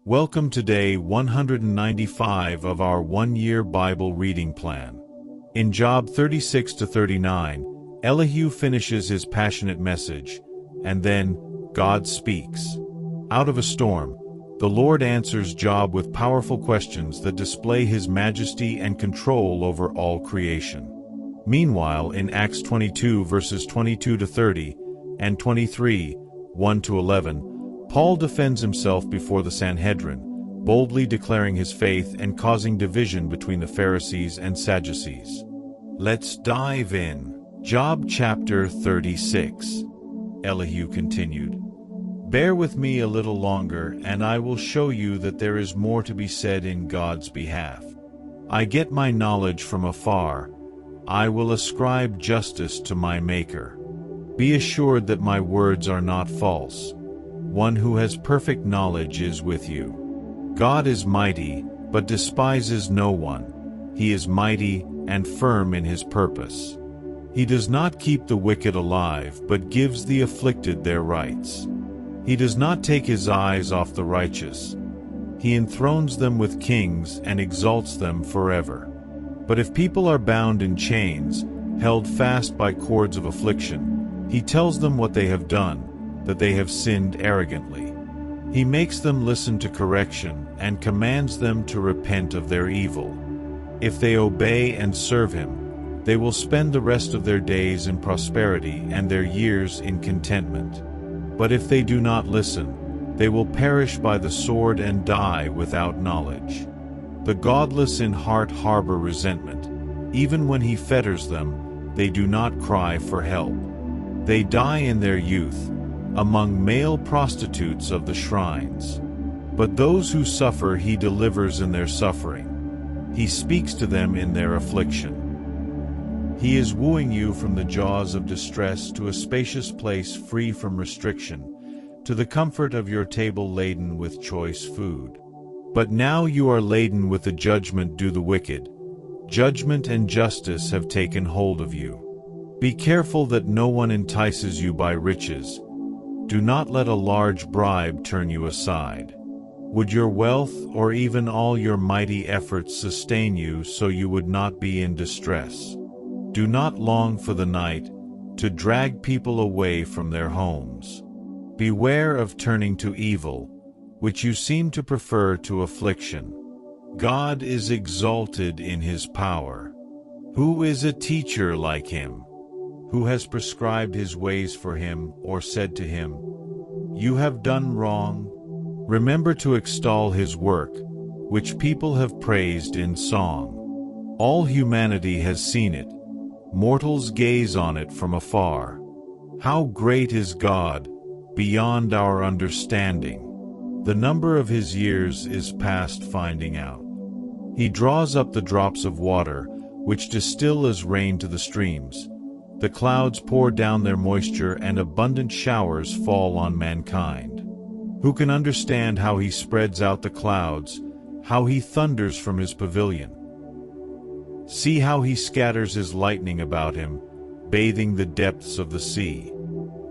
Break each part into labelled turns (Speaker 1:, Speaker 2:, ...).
Speaker 1: Welcome to day 195 of our one-year Bible reading plan. In Job 36 to 39, Elihu finishes his passionate message, and then God speaks. Out of a storm, the Lord answers Job with powerful questions that display his majesty and control over all creation. Meanwhile, in Acts 22 verses 22 to 30 and 23, 1 to 11, Paul defends himself before the Sanhedrin, boldly declaring his faith and causing division between the Pharisees and Sadducees. Let's dive in. Job chapter 36. Elihu continued, "Bear with me a little longer, and I will show you that there is more to be said in God's behalf. I get my knowledge from afar. I will ascribe justice to my Maker. Be assured that my words are not false. One who has perfect knowledge is with you. God is mighty, but despises no one. He is mighty and firm in his purpose. He does not keep the wicked alive, but gives the afflicted their rights. He does not take his eyes off the righteous. He enthrones them with kings and exalts them forever. But if people are bound in chains, held fast by cords of affliction, he tells them what they have done, that they have sinned arrogantly. He makes them listen to correction and commands them to repent of their evil. If they obey and serve him, they will spend the rest of their days in prosperity and their years in contentment. But if they do not listen, they will perish by the sword and die without knowledge. The godless in heart harbor resentment. Even when he fetters them, they do not cry for help. They die in their youth, among male prostitutes of the shrines. But those who suffer he delivers in their suffering. He speaks to them in their affliction. He is wooing you from the jaws of distress to a spacious place free from restriction, to the comfort of your table laden with choice food. But now you are laden with the judgment due the wicked. Judgment and justice have taken hold of you. Be careful that no one entices you by riches. Do not let a large bribe turn you aside. Would your wealth or even all your mighty efforts sustain you so you would not be in distress? Do not long for the night, to drag people away from their homes. Beware of turning to evil, which you seem to prefer to affliction. God is exalted in his power. Who is a teacher like him? Who has prescribed his ways for him, or said to him, "You have done wrong"? Remember to extol his work, which people have praised in song. All humanity has seen it. Mortals gaze on it from afar. How great is God, beyond our understanding. The number of his years is past finding out. He draws up the drops of water, which distill as rain to the streams. The clouds pour down their moisture and abundant showers fall on mankind. Who can understand how he spreads out the clouds, how he thunders from his pavilion? See how he scatters his lightning about him, bathing the depths of the sea.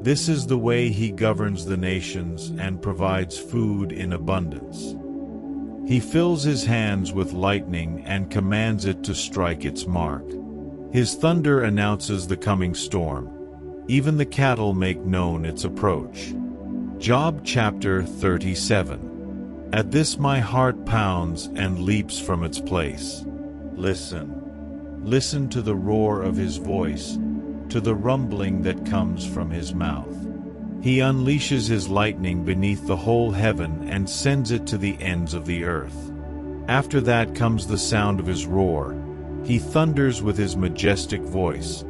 Speaker 1: This is the way he governs the nations and provides food in abundance. He fills his hands with lightning and commands it to strike its mark. His thunder announces the coming storm. Even the cattle make known its approach. Job chapter 37. At this my heart pounds and leaps from its place. Listen. Listen to the roar of his voice, to the rumbling that comes from his mouth. He unleashes his lightning beneath the whole heaven and sends it to the ends of the earth. After that comes the sound of his roar. He thunders with his majestic voice.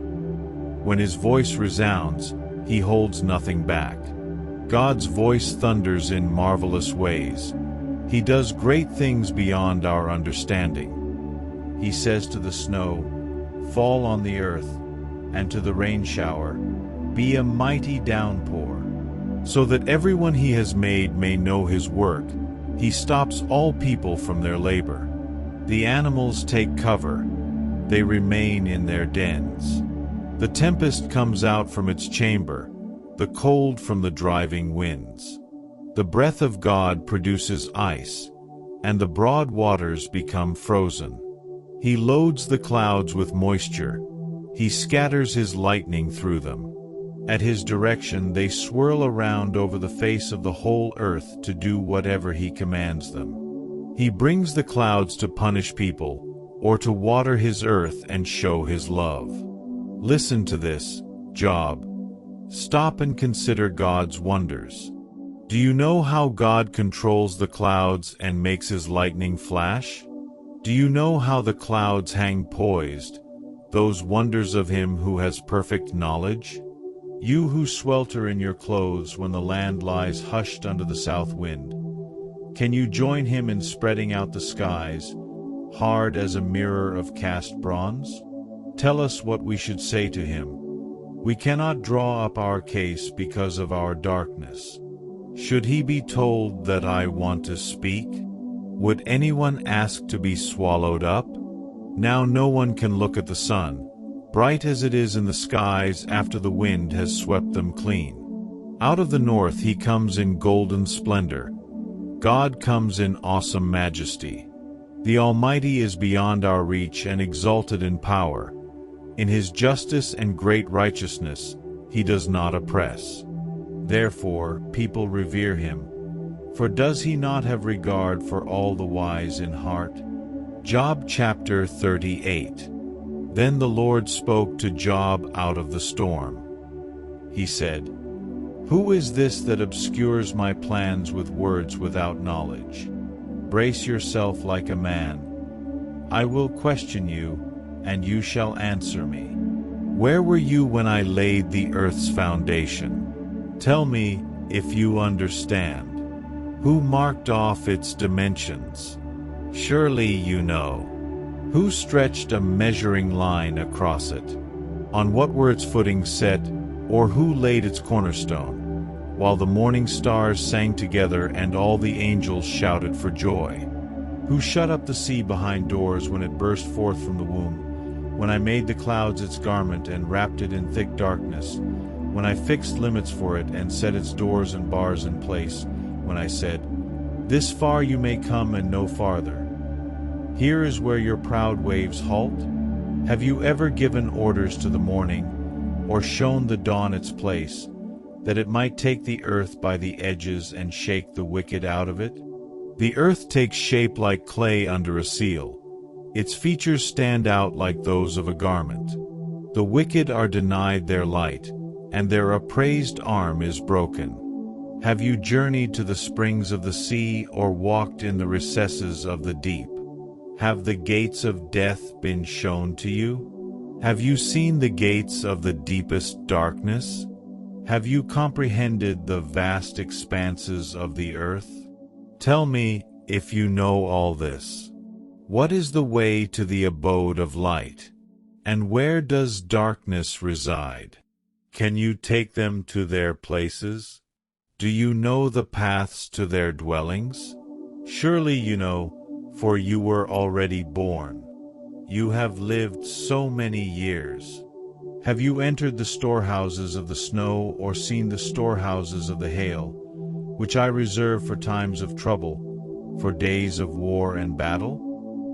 Speaker 1: When his voice resounds, he holds nothing back. God's voice thunders in marvelous ways. He does great things beyond our understanding. He says to the snow, "Fall on the earth," and to the rain shower, "Be a mighty downpour." So that everyone he has made may know his work, he stops all people from their labor. The animals take cover. They remain in their dens. The tempest comes out from its chamber, the cold from the driving winds. The breath of God produces ice, and the broad waters become frozen. He loads the clouds with moisture. He scatters his lightning through them. At his direction they swirl around over the face of the whole earth to do whatever he commands them. He brings the clouds to punish people, or to water his earth and show his love. Listen to this, Job. Stop and consider God's wonders. Do you know how God controls the clouds and makes his lightning flash? Do you know how the clouds hang poised, those wonders of him who has perfect knowledge? You who swelter in your clothes when the land lies hushed under the south wind, can you join him in spreading out the skies, hard as a mirror of cast bronze? Tell us what we should say to him. We cannot draw up our case because of our darkness. Should he be told that I want to speak? Would anyone ask to be swallowed up? Now no one can look at the sun, bright as it is in the skies after the wind has swept them clean. Out of the north he comes in golden splendor. God comes in awesome majesty. The Almighty is beyond our reach and exalted in power. In his justice and great righteousness, he does not oppress. Therefore, people revere him. For does he not have regard for all the wise in heart? Job chapter 38. Then the Lord spoke to Job out of the storm. He said, Who is this that obscures my plans with words without knowledge? Brace yourself like a man. I will question you, and you shall answer me. Where were you when I laid the earth's foundation? Tell me if you understand. Who marked off its dimensions? Surely you know. Who stretched a measuring line across it? On what were its footings set, or who laid its cornerstone? While the morning stars sang together and all the angels shouted for joy. Who shut up the sea behind doors when it burst forth from the womb? When I made the clouds its garment and wrapped it in thick darkness? When I fixed limits for it and set its doors and bars in place? When I said, This far you may come and no farther. Here is where your proud waves halt? Have you ever given orders to the morning, or shown the dawn its place, that it might take the earth by the edges and shake the wicked out of it? The earth takes shape like clay under a seal. Its features stand out like those of a garment. The wicked are denied their light, and their upraised arm is broken. Have you journeyed to the springs of the sea, or walked in the recesses of the deep? Have the gates of death been shown to you? Have you seen the gates of the deepest darkness? Have you comprehended the vast expanses of the earth? Tell me if you know all this. What is the way to the abode of light? And where does darkness reside? Can you take them to their places? Do you know the paths to their dwellings? Surely you know, for you were already born. You have lived so many years. Have you entered the storehouses of the snow, or seen the storehouses of the hail, which I reserve for times of trouble, for days of war and battle?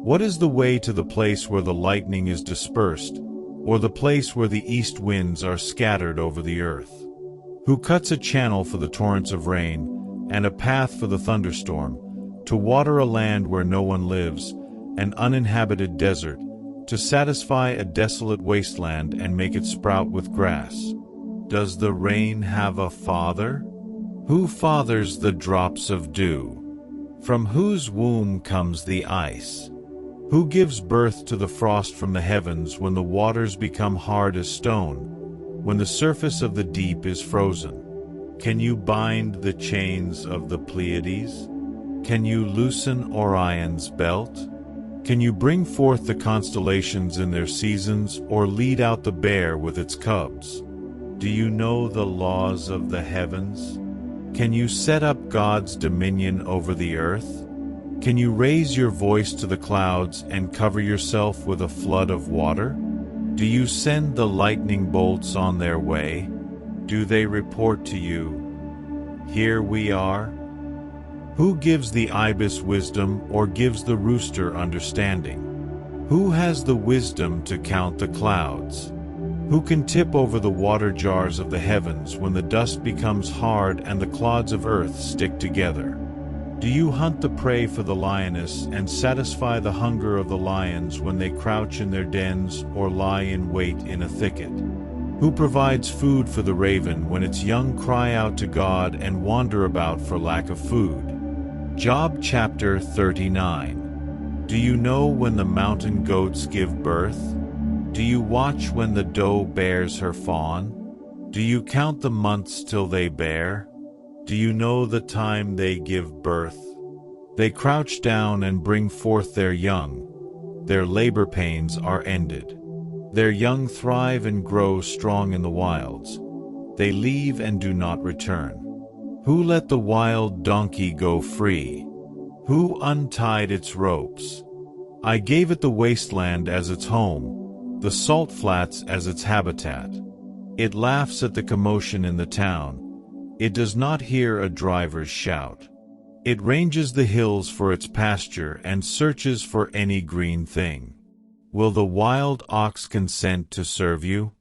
Speaker 1: What is the way to the place where the lightning is dispersed, or the place where the east winds are scattered over the earth? Who cuts a channel for the torrents of rain, and a path for the thunderstorm, to water a land where no one lives, an uninhabited desert, to satisfy a desolate wasteland and make it sprout with grass? Does the rain have a father? Who fathers the drops of dew? From whose womb comes the ice? Who gives birth to the frost from the heavens when the waters become hard as stone, when the surface of the deep is frozen? Can you bind the chains of the Pleiades? Can you loosen Orion's belt? Can you bring forth the constellations in their seasons, or lead out the bear with its cubs? Do you know the laws of the heavens? Can you set up God's dominion over the earth? Can you raise your voice to the clouds and cover yourself with a flood of water? Do you send the lightning bolts on their way? Do they report to you, Here we are? Who gives the ibis wisdom or gives the rooster understanding? Who has the wisdom to count the clouds? Who can tip over the water jars of the heavens when the dust becomes hard and the clods of earth stick together? Do you hunt the prey for the lioness and satisfy the hunger of the lions when they crouch in their dens or lie in wait in a thicket? Who provides food for the raven when its young cry out to God and wander about for lack of food? Job chapter 39. Do you know when the mountain goats give birth? Do you watch when the doe bears her fawn? Do you count the months till they bear? Do you know the time they give birth? They crouch down and bring forth their young. Their labor pains are ended. Their young thrive and grow strong in the wilds. They leave and do not return. Who let the wild donkey go free? Who untied its ropes? I gave it the wasteland as its home, the salt flats as its habitat. It laughs at the commotion in the town. It does not hear a driver's shout. It ranges the hills for its pasture and searches for any green thing. Will the wild ox consent to serve you?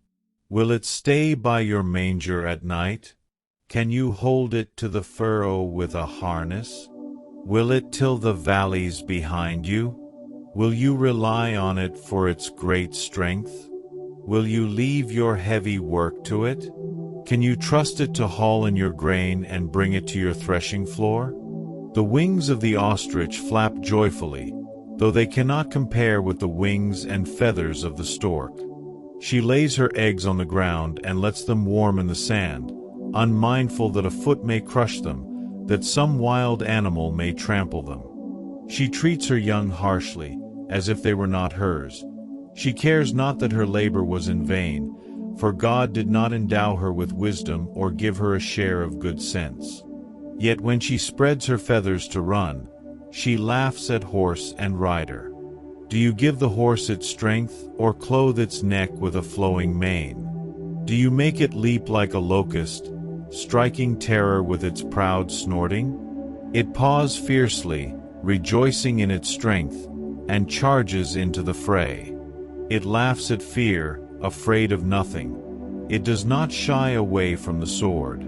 Speaker 1: Will it stay by your manger at night? Can you hold it to the furrow with a harness? Will it till the valleys behind you? Will you rely on it for its great strength? Will you leave your heavy work to it? Can you trust it to haul in your grain and bring it to your threshing floor? The wings of the ostrich flap joyfully, though they cannot compare with the wings and feathers of the stork. She lays her eggs on the ground and lets them warm in the sand, unmindful that a foot may crush them, that some wild animal may trample them. She treats her young harshly, as if they were not hers. She cares not that her labor was in vain, for God did not endow her with wisdom or give her a share of good sense. Yet when she spreads her feathers to run, she laughs at horse and rider. Do you give the horse its strength, or clothe its neck with a flowing mane? Do you make it leap like a locust, striking terror with its proud snorting? It paws fiercely, rejoicing in its strength, and charges into the fray. It laughs at fear, afraid of nothing. It does not shy away from the sword.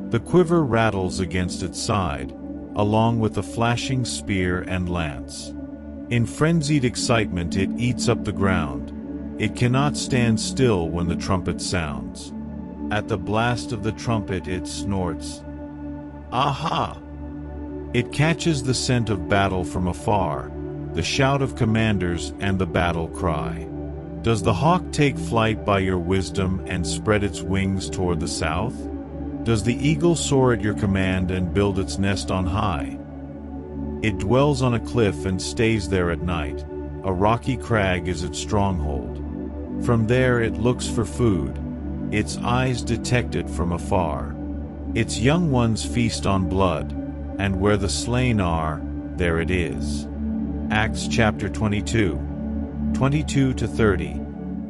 Speaker 1: The quiver rattles against its side, along with the flashing spear and lance. In frenzied excitement it eats up the ground. It cannot stand still when the trumpet sounds. At the blast of the trumpet it snorts. Aha! It catches the scent of battle from afar, the shout of commanders and the battle cry. Does the hawk take flight by your wisdom and spread its wings toward the south? Does the eagle soar at your command and build its nest on high? It dwells on a cliff and stays there at night. A rocky crag is its stronghold. From there it looks for food. Its eyes detect it from afar. Its young ones feast on blood, and where the slain are, there it is. Acts chapter 22, 22 to 30,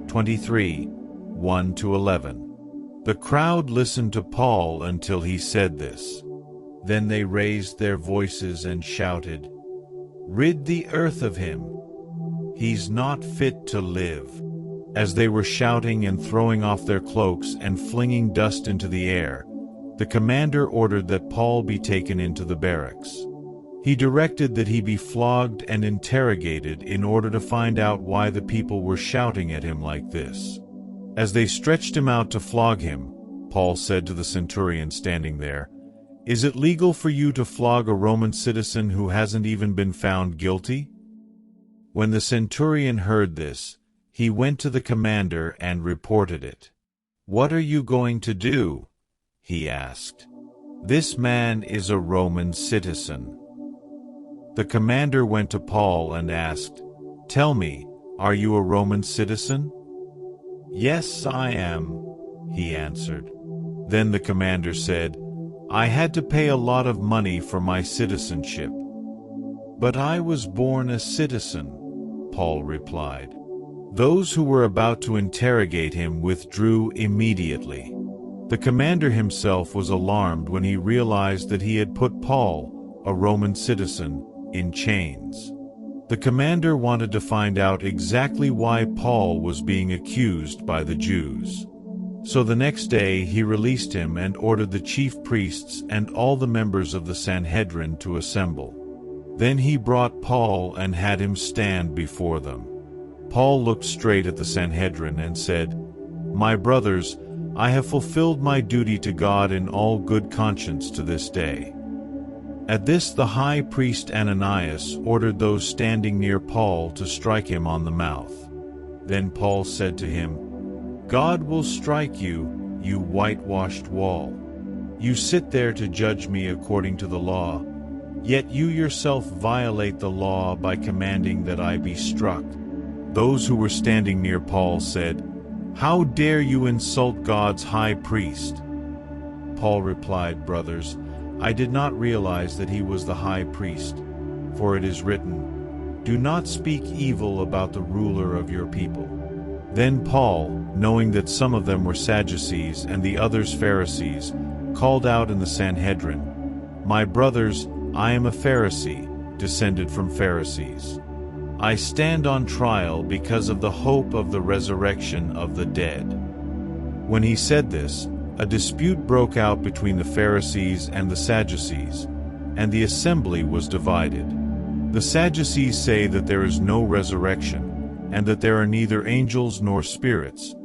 Speaker 1: 23, 1 to 11. The crowd listened to Paul until he said this. Then they raised their voices and shouted, "Rid the earth of him! He's not fit to live." As they were shouting and throwing off their cloaks and flinging dust into the air, the commander ordered that Paul be taken into the barracks. He directed that he be flogged and interrogated in order to find out why the people were shouting at him like this. As they stretched him out to flog him, Paul said to the centurion standing there, "Is it legal for you to flog a Roman citizen who hasn't even been found guilty?" When the centurion heard this, he went to the commander and reported it. "What are you going to do?" he asked. "This man is a Roman citizen." The commander went to Paul and asked, "Tell me, are you a Roman citizen?" "Yes, I am," he answered. Then the commander said, "I had to pay a lot of money for my citizenship." "But I was born a citizen," Paul replied. Those who were about to interrogate him withdrew immediately. The commander himself was alarmed when he realized that he had put Paul, a Roman citizen, in chains. The commander wanted to find out exactly why Paul was being accused by the Jews. So the next day he released him and ordered the chief priests and all the members of the Sanhedrin to assemble. Then he brought Paul and had him stand before them. Paul looked straight at the Sanhedrin and said, "My brothers, I have fulfilled my duty to God in all good conscience to this day." At this the high priest Ananias ordered those standing near Paul to strike him on the mouth. Then Paul said to him, "God will strike you, you whitewashed wall. You sit there to judge me according to the law, yet you yourself violate the law by commanding that I be struck." Those who were standing near Paul said, "How dare you insult God's high priest?" Paul replied, "Brothers, I did not realize that he was the high priest, for it is written, 'Do not speak evil about the ruler of your people.'" Then Paul, knowing that some of them were Sadducees and the others Pharisees, called out in the Sanhedrin, "My brothers, I am a Pharisee, descended from Pharisees. I stand on trial because of the hope of the resurrection of the dead." When he said this, a dispute broke out between the Pharisees and the Sadducees, and the assembly was divided. The Sadducees say that there is no resurrection, and that there are neither angels nor spirits,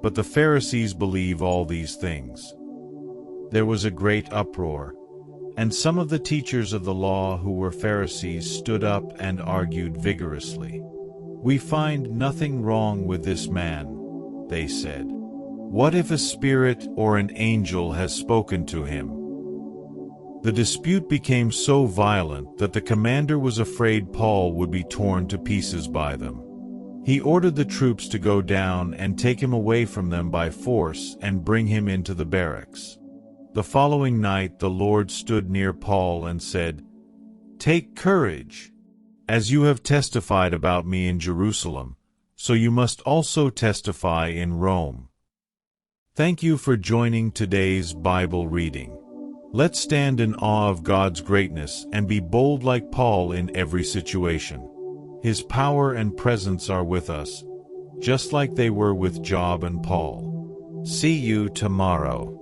Speaker 1: but the Pharisees believe all these things. There was a great uproar, and some of the teachers of the law who were Pharisees stood up and argued vigorously. "We find nothing wrong with this man," they said. "What if a spirit or an angel has spoken to him?" The dispute became so violent that the commander was afraid Paul would be torn to pieces by them. He ordered the troops to go down and take him away from them by force and bring him into the barracks. The following night the Lord stood near Paul and said, "Take courage. As you have testified about me in Jerusalem, so you must also testify in Rome." Thank you for joining today's Bible reading. Let's stand in awe of God's greatness and be bold like Paul in every situation. His power and presence are with us, just like they were with Job and Paul. See you tomorrow.